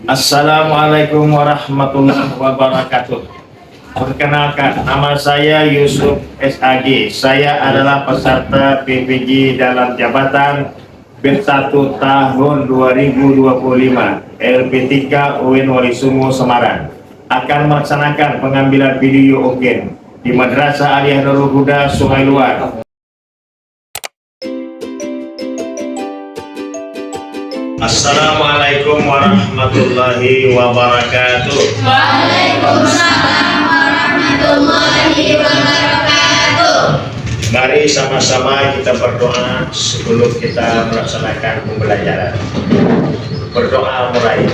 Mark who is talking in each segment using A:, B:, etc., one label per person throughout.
A: Assalamualaikum warahmatullahi wabarakatuh. Perkenalkan, nama saya Yusuf SAG. Saya adalah peserta PPG dalam jabatan B1 tahun 2025 LP3 UIN Walisumo Semarang. Akan melaksanakan pengambilan video UKIN di Madrasah Aliyah Nurul Huda Sungai Luar. Assalamualaikum warahmatullahi wabarakatuh.
B: Waalaikumsalam warahmatullahi wabarakatuh.
A: Mari sama-sama kita berdoa sebelum kita melaksanakan pembelajaran. Berdoa mulai.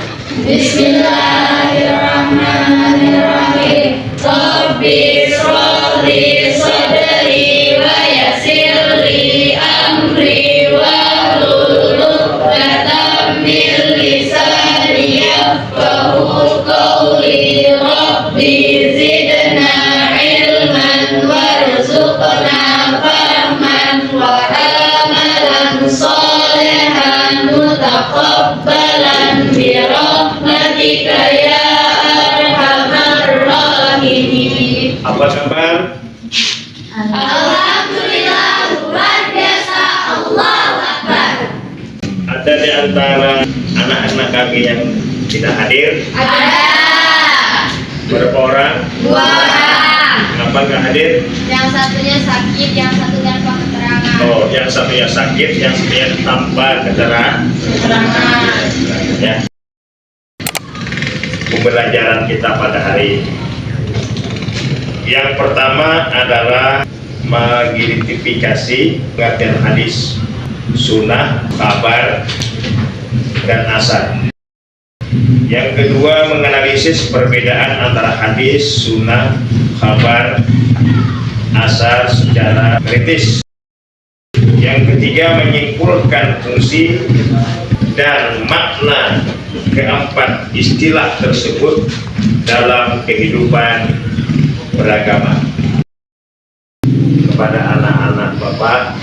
B: Bismillahirrahmanirrahim. Rabbi shrah li sadri wa yassir li amri wahlul 'uqdatam min lisani yafqahu qawli. Rabbi zidna ilman warzuqna fahman wa amalan shalihan mutaqabbalan bi rahmatika ya arhamar rahimin.
A: Apa kabar?
B: Alhamdulillah, luar biasa, Allahu Akbar.
A: Ada di antara anak-anak kami yang tidak hadir?
B: Ada
A: Berapa orang?
B: 2 orang.
A: Kenapa nggak hadir?
B: Yang satunya sakit, yang satu tanpa keterangan.
A: Oh, yang satunya sakit, yang satunya tanpa keterangan. Ya. Pembelajaran kita pada hari ini. Yang pertama adalah mengidentifikasi pengertian hadis, sunnah, kabar, dan asar. Yang kedua, menganalisis perbedaan antara hadis, sunnah, kabar, asar secara kritis. Yang ketiga, menyimpulkan fungsi dan makna keempat istilah tersebut dalam kehidupan beragama. Kepada anak-anak Bapak,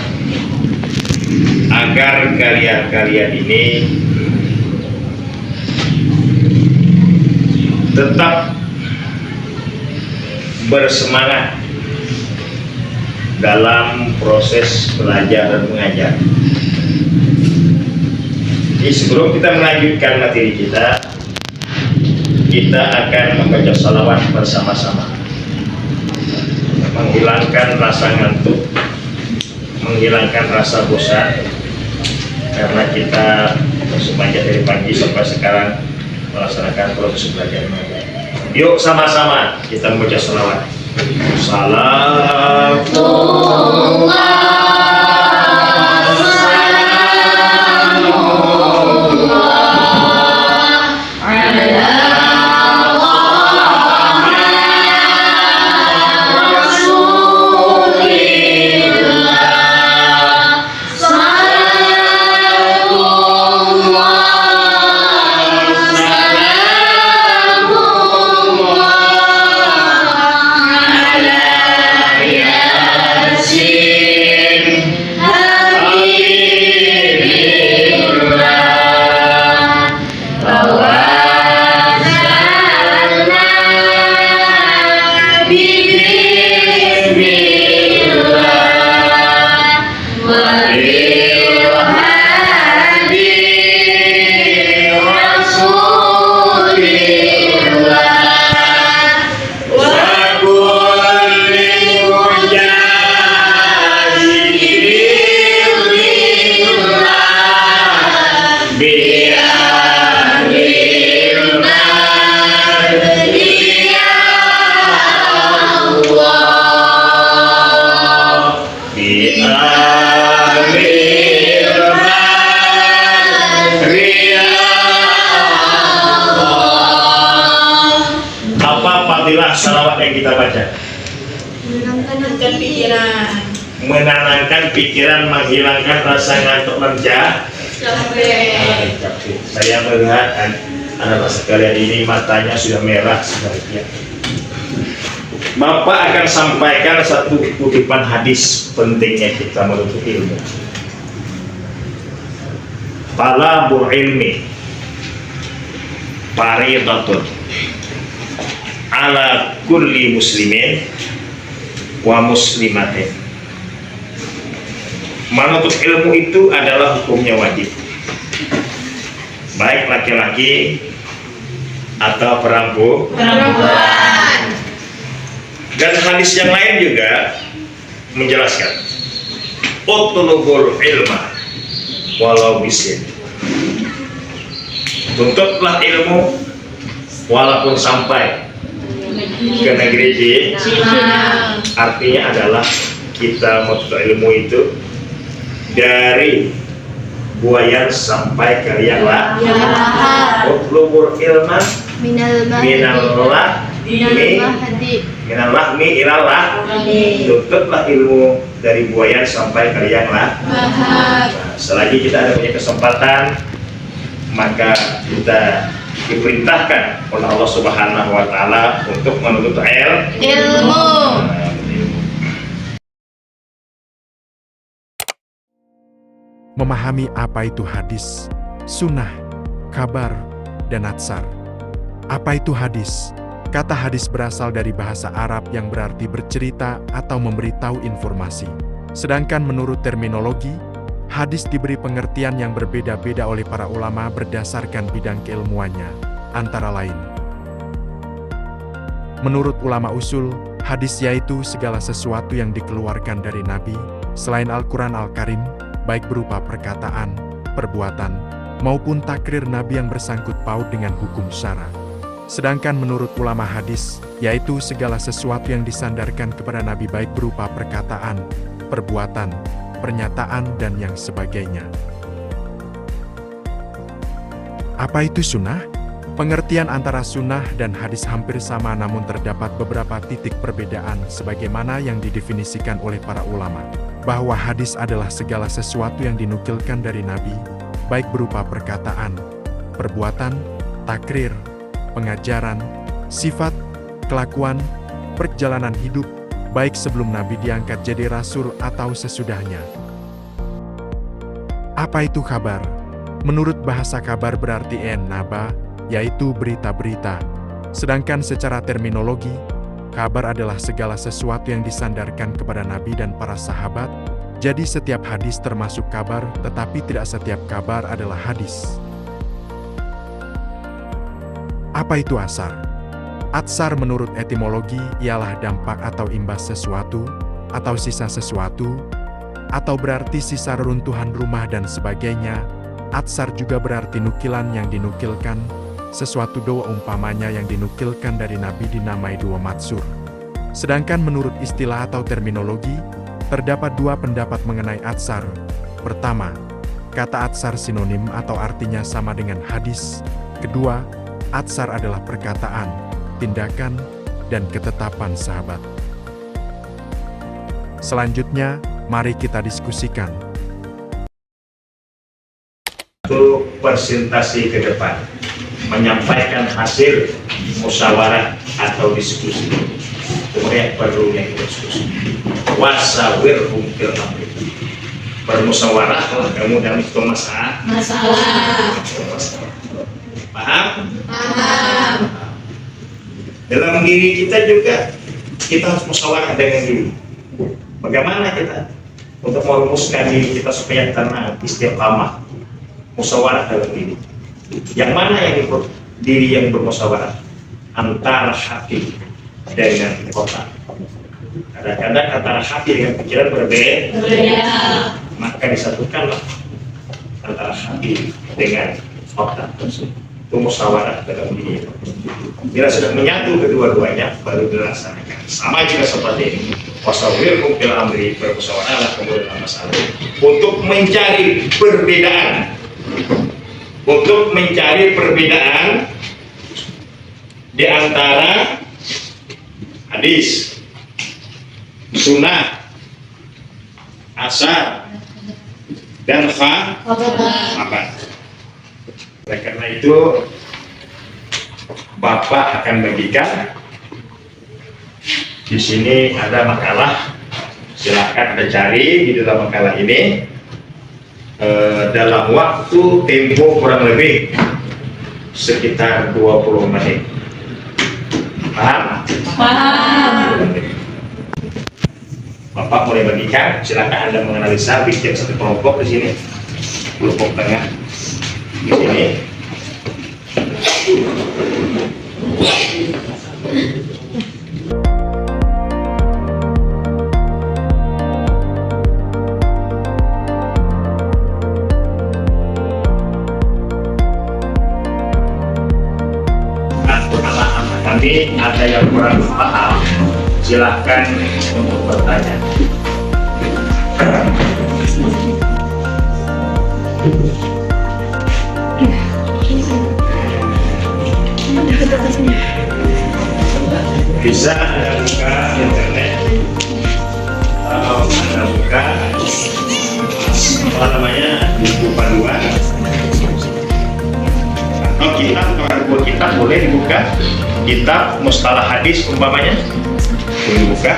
A: agar kalian ini tetap bersemangat dalam proses belajar dan mengajar. Jadi sebelum kita melanjutkan materi kita akan membaca salawat bersama-sama, menghilangkan rasa ngantuk, menghilangkan rasa bosan, karena kita sepanjang dari pagi sampai sekarang melaksanakan proses belajar mengajar. Yuk sama-sama kita membaca salawat. Salawat yang kita baca
B: Menenangkan pikiran.
A: menenangkan pikiran, menghilangkan rasa ngantuk lerja.
B: Capek.
A: Saya melihat anak-anak sekalian ini matanya sudah merah sebagian. Bapak akan sampaikan satu kutipan hadis pentingnya kita menuntut ilmu. Talabul ilmi fardhatun ala kulli muslimin wa muslimatin. Menuntut ilmu itu adalah hukumnya wajib, baik laki-laki atau perempuan. Dan hadis yang lain juga menjelaskan, utlubul ilma walau bisin. Tuntutlah ilmu walaupun sampai ke negeri Cina. Artinya adalah kita menuntut ilmu itu dari buayan sampai ke liang lahat. Utlubul ilma minal lahmi ilal lahmi. Tuntutlah ilmu dari buayan sampai ke liang lahat. Selagi kita ada punya kesempatan, maka kita diperintahkan oleh Allah Subhanahu wa taala untuk menuntut ilmu.
C: Memahami apa itu hadis, sunnah, kabar, dan atsar. Apa itu hadis? Kata hadis berasal dari bahasa Arab yang berarti bercerita atau memberitahu informasi. Sedangkan menurut terminologi, hadis diberi pengertian yang berbeda-beda oleh para ulama berdasarkan bidang keilmuannya, antara lain. Menurut ulama usul, hadis yaitu segala sesuatu yang dikeluarkan dari Nabi, selain Al-Quran Al-Karim, baik berupa perkataan, perbuatan, maupun takrir Nabi yang bersangkut paut dengan hukum syara. Sedangkan menurut ulama hadis, yaitu segala sesuatu yang disandarkan kepada Nabi baik berupa perkataan, perbuatan, pernyataan, dan yang sebagainya. Apa itu sunnah? Pengertian antara sunnah dan hadis hampir sama, namun terdapat beberapa titik perbedaan sebagaimana yang didefinisikan oleh para ulama, bahwa hadis adalah segala sesuatu yang dinukilkan dari Nabi, baik berupa perkataan, perbuatan, takrir, pengajaran, sifat, kelakuan, perjalanan hidup, baik sebelum Nabi diangkat jadi rasul atau sesudahnya. Apa itu kabar? Menurut bahasa kabar berarti naba, yaitu berita-berita. Sedangkan secara terminologi, kabar adalah segala sesuatu yang disandarkan kepada Nabi dan para sahabat. Jadi setiap hadis termasuk kabar, tetapi tidak setiap kabar adalah hadis. Apa itu asar? Atsar menurut etimologi ialah dampak atau imbas sesuatu, atau sisa sesuatu, atau berarti sisa reruntuhan rumah dan sebagainya. Atsar juga berarti nukilan yang dinukilkan, sesuatu doa umpamanya yang dinukilkan dari Nabi dinamai doa matsur. Sedangkan menurut istilah atau terminologi, terdapat dua pendapat mengenai atsar. Pertama, kata atsar sinonim atau artinya sama dengan hadis. Kedua, atsar adalah perkataan, tindakan, dan ketetapan sahabat. Selanjutnya, mari kita diskusikan.
A: Untuk presentasi ke depan, menyampaikan hasil musyawarah atau diskusi. Kemudian perlunya diskusi. Wasawirhum fil amri. Bermusyawarah kamu dalam itu masalah. Paham?
B: Paham.
A: Dalam diri kita juga kita harus musyawarah dengan diri. Bagaimana kita untuk merumuskan diri kita supaya tenang, istiqamah, musyawarah dalam diri. Yang mana yang diri yang bermusyawarah? Antara hati dengan otak. Kadang-kadang antara hati dengan pikiran berbeda. Maka disatukanlah antara hati dengan otak. Itu musyawarah dalam diri. Bila sudah menyatu kedua-duanya, baru dilaksanakan. Sama juga seperti ini. Wasawirhum fil amri, bermusyawarahlah kemudian masalah untuk mencari perbedaan. Untuk mencari perbedaan di antara hadis, sunnah, asar, dan khabar. Oleh karena itu, Bapak akan bagikan di sini ada makalah. Silakan Anda cari di dalam makalah ini. Dalam waktu tempo kurang lebih sekitar 20 menit. Paham?
B: Paham.
A: Bapak mulai bagikan, silakan Anda menganalisa, bikin satu kelompok di sini, kelompok tengah di sini. Nanti ada yang kurang paham, silahkan untuk bertanya. Bisa Anda buka internet, Anda buka apa namanya, buku panduan atau kitab, kalau kitab boleh dibuka, kitab mustalah hadis umpamanya boleh dibuka.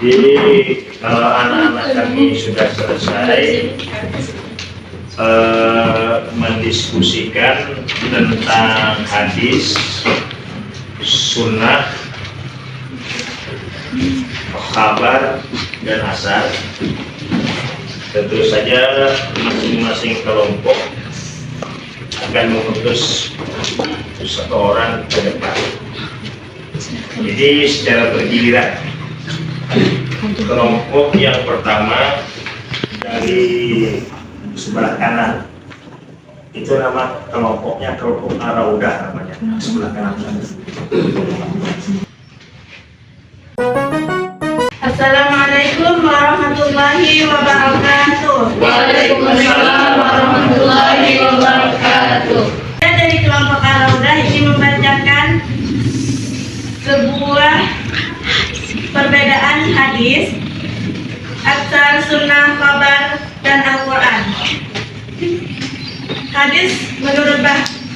A: Jadi kalau anak-anak kami sudah selesai mendiskusikan tentang hadis, sunnah, kabar, dan asar, tentu saja masing-masing kelompok akan memutus satu orang ke depan. Jadi secara bergiliran, kelompok yang pertama dari sebelah kanan. Itu nama kelompoknya kelompok Araudah namanya, sebelah kanan.
D: Assalamualaikum warahmatullahi wabarakatuh.
B: Waalaikumsalam warahmatullahi wabarakatuh.
D: Saya dari kelompok Araudah ingin membacakan sebuah perbedaan hadis, atsar, sunnah, khabar, dan Al-Quran. Hadis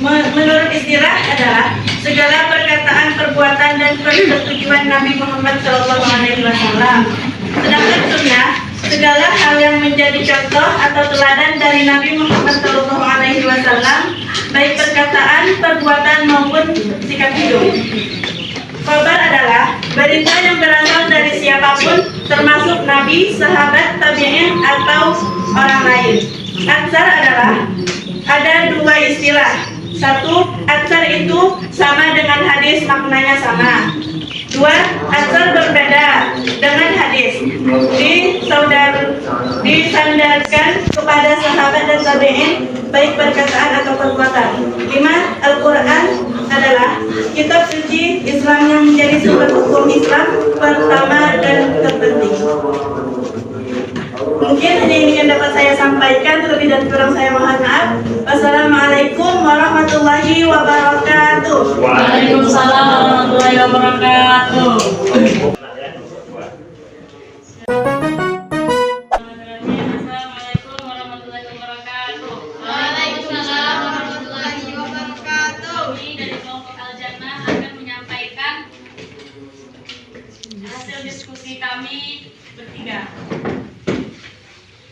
D: menurut istilah adalah segala perkataan, perbuatan, dan persetujuan Nabi Muhammad SAW. Sedangkan sunnah, segala hal yang menjadi contoh atau teladan dari Nabi Muhammad SAW, baik perkataan, perbuatan maupun sikap hidup. Khabar adalah berita yang berasal dari siapapun, termasuk Nabi, sahabat, tabi'in, atau orang lain. Atsar adalah ada dua istilah. Satu, atsar itu sama dengan hadis, maknanya sama. Dua, atsar berbeda dengan hadis. Disandarkan kepada sahabat dan tabi'in, baik perkataan atau perbuatan. 5. Al-Quran adalah kitab suci Islam yang menjadi sumber hukum Islam pertama dan terpenting. Mungkin hanya ini yang dapat saya sampaikan, lebih dan kurang saya mohon maaf. Wassalamualaikum warahmatullahi wabarakatuh.
B: Waalaikumsalam warahmatullahi wabarakatuh.
D: Assalamualaikum warahmatullahi wabarakatuh.
B: Waalaikumsalam warahmatullahi wabarakatuh.
D: Kami dari kelompok Al-Jannah akan menyampaikan hasil diskusi kami bertiga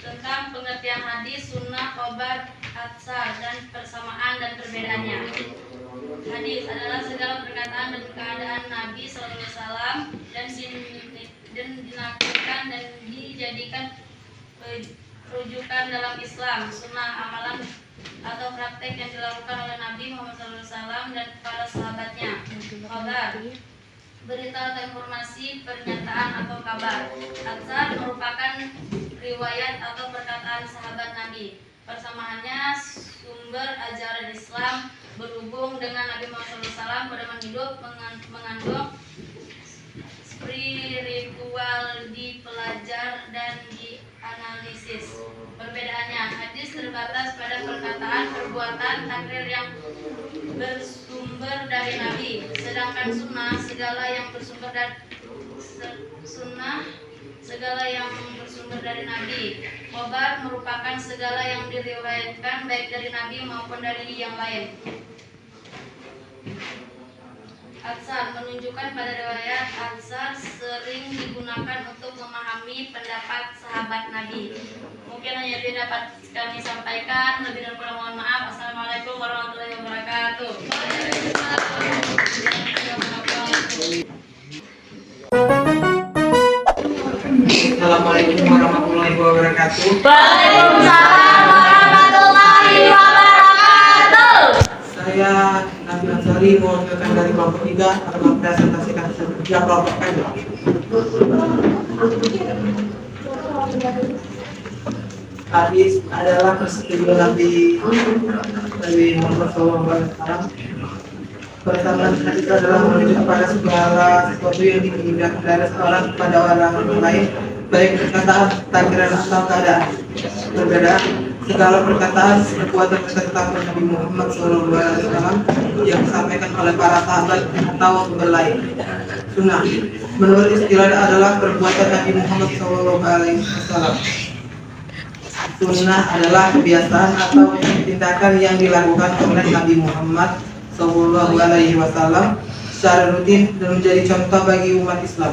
D: tentang pengertian hadis, sunnah, khabar, atsar, dan persamaan dan perbedaannya. Hadis adalah segala perkataan dan keadaan Nabi SAW dan dinafikan dan dijadikan rujukan dalam Islam. Sunnah amalan atau praktek yang dilakukan oleh Nabi Muhammad SAW dan para sahabatnya. Khabar, berita atau informasi, pernyataan atau kabar. Atsar merupakan riwayat atau perkataan sahabat Nabi. Persamaannya sumber ajaran Islam berhubung dengan Nabi Muhammad SAW pada hidup, mengandung spiritual, dipelajar dan dianalisis. Perbedaannya, hadis terbatas pada perkataan, perbuatan, takrir yang bersumber dari Nabi. Sedangkan sunnah segala yang bersumber dari Nabi. Khabar merupakan segala yang diriwayatkan baik dari Nabi maupun dari yang lain. Atsar menunjukkan pada riwayat. Atsar sering digunakan untuk memahami pendapat sahabat Nabi. Mungkin hanya itu dapat kami sampaikan. Lebih dan kurang mohon maaf. Assalamualaikum warahmatullahi wabarakatuh.
E: Assalamualaikum warahmatullahi wabarakatuh.
B: Waalaikumsalam warahmatullahi wabarakatuh.
E: Saya Nabi Ansari, mewakilkan dari kelompok 3 akan mempresentasikan tiga kelompok kami. Hadis adalah persetujuan Nabi Muhammad SAW. Persamaan hadis adalah menunjuk kepada segala sesuatu yang dipindahkan dari seorang kepada orang lain, baik perkataan, takdiran atau keadaan. Berbeda, segala perkataan, perbuatan tentang Nabi Muhammad SAW yang disampaikan oleh para sahabat atau sumber lain. Sunnah, menurut istilah adalah perbuatan Nabi Muhammad SAW. Sunnah adalah kebiasaan atau tindakan yang dilakukan oleh Nabi Muhammad SAW secara rutin dan menjadi contoh bagi umat Islam.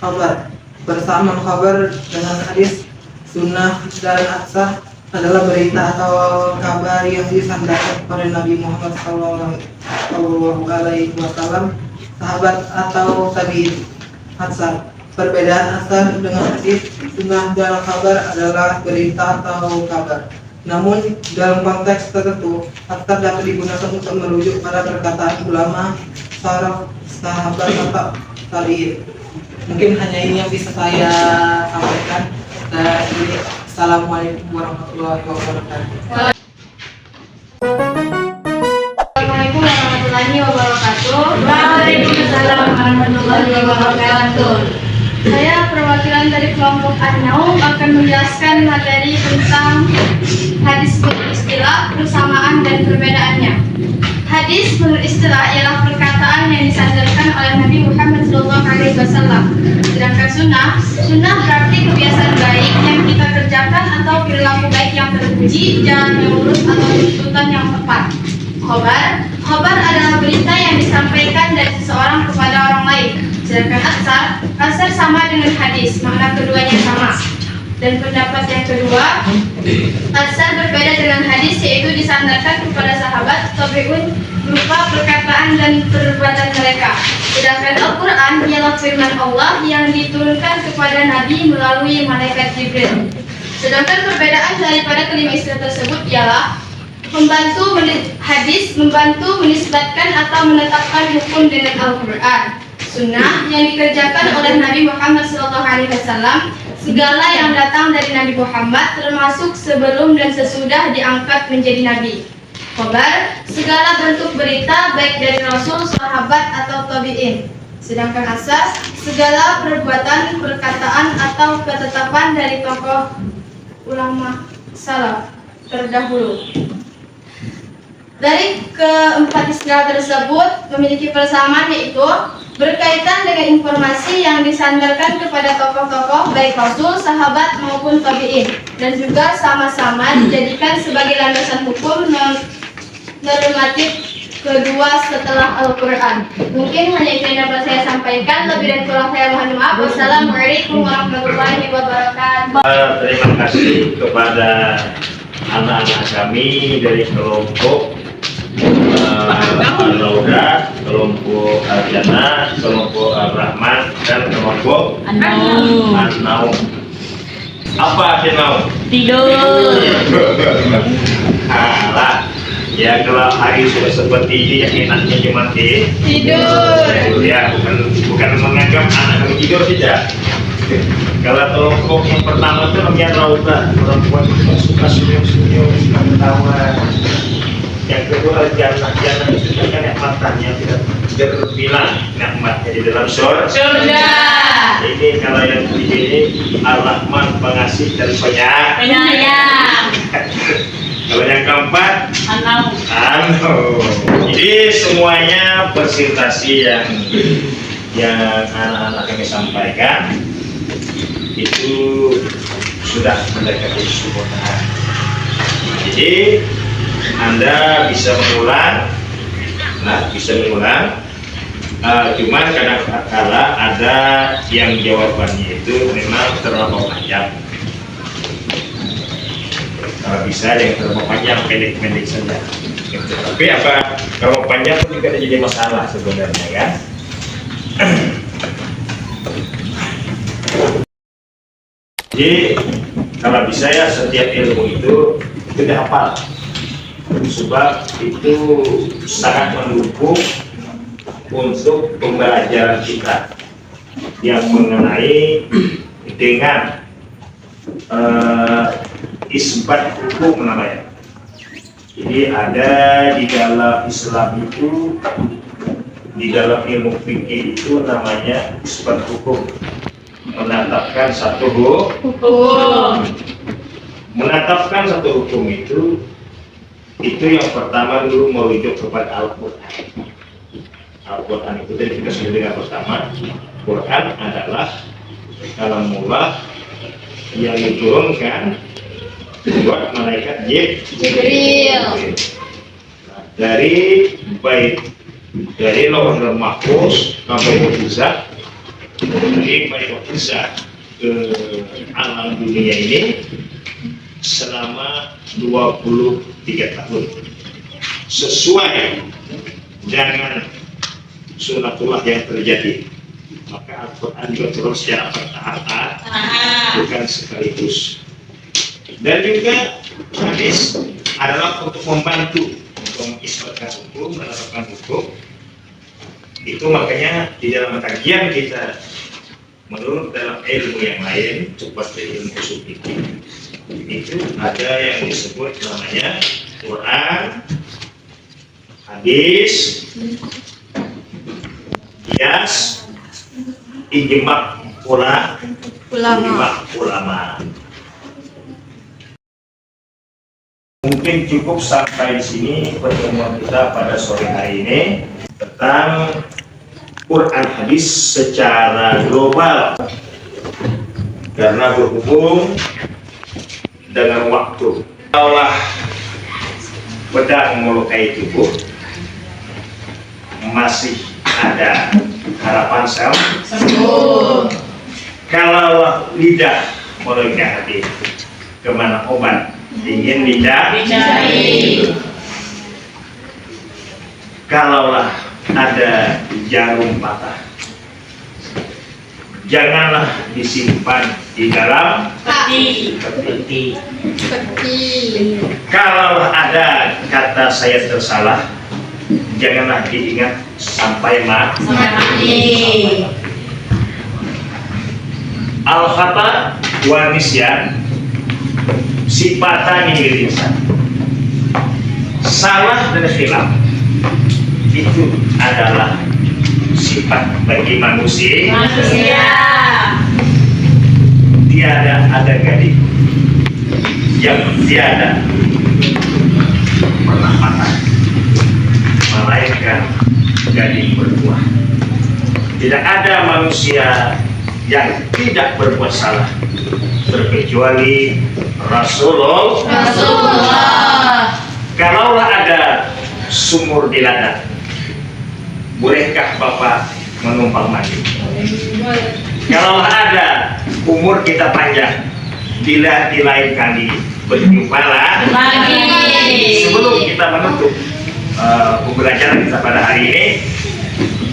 E: Khabar, persamaan khabar dengan hadis, sunnah, dan atsar adalah berita atau kabar yang disandarkan kepada Nabi Muhammad SAW, sahabat atau tabi'in. Atsar, perbedaan atsar dengan hadis, sunnah, dan kabar adalah berita atau kabar. Namun dalam konteks tertentu, atsar dapat digunakan untuk merujuk pada perkataan ulama, salaf, sahabat atau tabi'in. Mungkin hanya ini yang bisa saya sampaikan. Dan Assalamualaikum warahmatullahi wabarakatuh.
B: Assalamualaikum warahmatullahi wabarakatuh.
D: Waalaikumsalam warahmatullahi wabarakatuh.
B: Saya perwakilan dari kelompok An-Naum akan menjelaskan materi tentang hadis menurut istilah, persamaan dan perbedaannya. Hadis menurut istilah ialah perkataan yang disandarkan oleh Nabi Muhammad SAW. Sedangkan sunnah berarti kebiasaan baik yang kita kerjakan atau perilaku baik yang terpuji, jalan yang lurus atau tuntutan yang tepat. Khobar adalah berita yang disampaikan dari seseorang kepada orang lain. Sedangkan asar sama dengan hadis, makna keduanya sama. Dan pendapat yang kedua, asar berbeda dengan hadis, yaitu disandarkan kepada sahabat, tabi'un berupa perkataan dan perbuatan mereka. Sedangkan Al-Quran ialah firman Allah yang diturunkan kepada Nabi melalui malaikat Jibril. Sedangkan perbedaan daripada kelima istilah tersebut ialah hadis membantu menisbatkan atau menetapkan hukum dengan Al-Quran. Sunnah yang dikerjakan oleh Nabi Muhammad SAW, segala yang datang dari Nabi Muhammad termasuk sebelum dan sesudah diangkat menjadi Nabi. Khobar, segala bentuk berita baik dari Rasul, sahabat atau tabi'in. Sedangkan asas, segala perbuatan, perkataan atau ketetapan dari tokoh ulama salaf terdahulu. Dari keempat istilah tersebut memiliki persamaan, yaitu berkaitan dengan informasi yang disandarkan kepada tokoh-tokoh baik Rasul, sahabat maupun tabi'in, dan juga sama-sama dijadikan sebagai landasan hukum normatif kedua setelah Al-Quran. Mungkin hanya itu yang dapat saya sampaikan. Lebih dan kurang saya mohon maaf. Wassalamualaikum warahmatullahi wabarakatuh.
A: Terima kasih kepada anak-anak kami dari kelompok Al-Lauda, kelompok Al-Jannah, kelompok Al-Rahman, dan kelompok An-Naum. Apa An-Naum?
D: Tidur.
A: Alah, ya kalau hari sudah seperti ini yang enaknya cuma tidur. Ya, bukan menganggap anak kami tidur tidak. Kalau kelompok yang pertama itu namanya Rauda, perempuan yang suka senyum-senyum, suka ketawa. Yang kedua Jannah itu kan nikmatnya tidak terbilang nikmatnya di dalam surga. Ini kalau yang ketiga ini Ar-Rahman, pengasih dan penyayang. Kalau yang keempat An-Naum. Jadi semuanya presentasi yang anak-anak kami sampaikan itu sudah mendekati sempurna. Jadi Anda bisa mengulang, cuman kadang-kala ada yang jawabannya itu memang terlalu panjang. Kalau bisa yang terlalu panjang, pendek-pendek saja. Tapi kalau panjang pun juga jadi masalah sebenarnya kan. Jadi kalau bisa ya setiap ilmu itu dihafal, sebab itu sangat mendukung untuk pembelajaran kita yang mengenai dengan isbat hukum namanya. Jadi ada di dalam Islam itu, di dalam ilmu fikih itu namanya isbat hukum. Menetapkan satu hukum. Menetapkan satu hukum itu yang pertama dulu merujuk kepada Al-Quran. Al-Quran itu tadi kita sudah dengar pertama. Quran adalah kalamullah yang diturunkan buat malaikat Jibril. Dari Lauhul Mahfuz sampai mukjizat, dari mukjizat ke alam dunia ini selama 23 tahun sesuai dengan sunatullah yang terjadi. Maka Al-Quran juga turun secara bertahap, bukan sekaligus. Dan juga hadis adalah untuk membantu mengisbatkan hukum, menetapkan hukum. Itu makanya di dalam kajian kita menurut dalam ilmu yang lain seperti ilmu usul fikih itu ada yang disebut namanya Quran, hadis, qiyas, ijma' ulama. Mungkin cukup sampai di sini pertemuan kita pada sore hari ini tentang Quran hadis secara global, karena berhubung dengan waktu. Allah pedang melukai tubuh, masih ada harapan sembuh. Kalau lidah melukai hati, kemana obat? Ingin lidah dicari. Kalaulah ada jarum patah, janganlah disimpan di dalam peti. Kalau ada kata saya tersalah, janganlah diingat sampai mati. Al-khata wa nisyan sifatan lil insan. Salah dan khilaf itu adalah sifat bagi manusia. Tiada ada gading yang tiada pernah patah, melainkan gading berbuah. Tidak ada manusia yang tidak berbuat salah terkecuali Rasulullah. Kalaulah ada sumur di ladang, bolehkah Bapak menumpang mandi? Kalau ada umur kita panjang, bila di lain kali berjumpalah lagi. Sebelum kita menutup pembelajaran kita pada hari ini,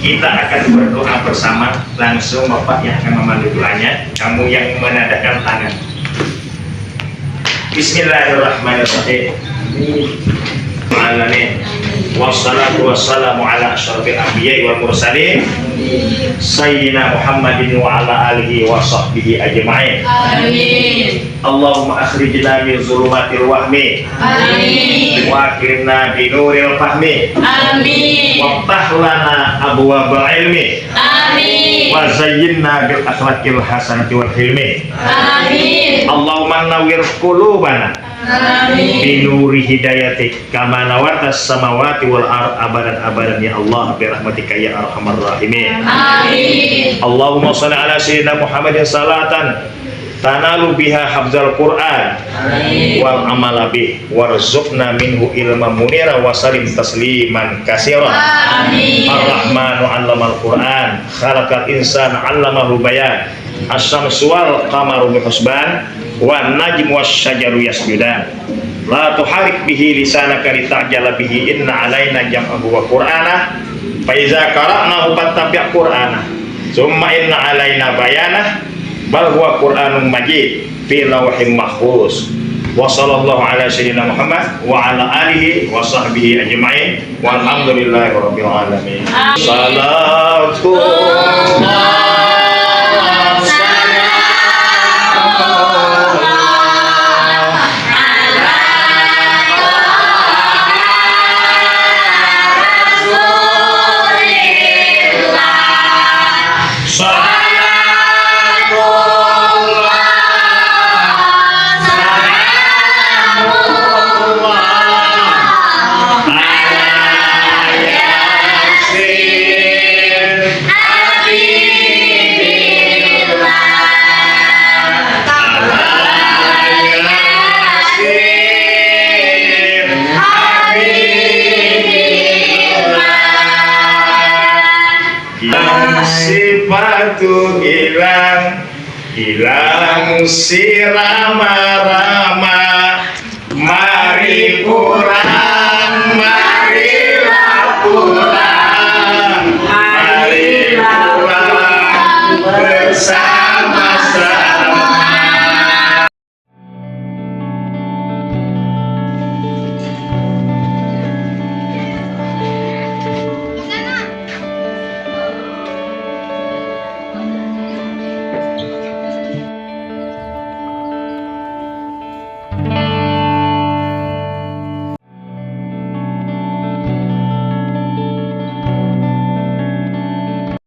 A: kita akan berdoa bersama. Langsung Bapak yang akan memandu doanya, kamu yang menadahkan tangan. Bismillahirrahmanirrahim. Wassalatu wassalamu ala asyrafil anbiya'i wal mursalin sayyidina Muhammadin wa ala alihi wa sahbihi ajma'in. Amin. Allahumma akhrijna min zulumatil wahmi. Amin. Wa akrimna bi nuril fahmi. Amin. Waftah lana abwaabal ilmi. Amin. Wa zayyinna bil akhlaqil hasanati wal hilmi. Amin. Allahumma nawwir qulubana binuri hidayatik kama nawartas samawati wal ard abadan ya Allah bi rahmatika ya arhamar rahimin. Amin. Allahumma shalli ala sayyidina Muhammadin salatan tanalu biha hafzal Quran wal amala bih warzuqna minhu ilman munira wa salim tasliman katsira. Amin. Ar-Rahmanu 'allamal Quran khalaqal insana 'allamahu bayan asy-syamsu wal qamaru bihusban wan najmu wasyajaru yasjudan la tuharik bihi lisanaka litajala bihi inna alaina jam'ahu wa qur'ana fa iza qara'nahu fattabi' qur'ana summa inna alaina bayana bal huwa qur'anun majid fi lawhin mahfuz. Wa sallallahu ala sayyidina Muhammad wa ala alihi wa sahbihi ajma'in walhamdulillahi rabbil alamin. Salatu sifatu hilang si rama-rama, mari pulang, marilah pulang, marilah pulang bersama.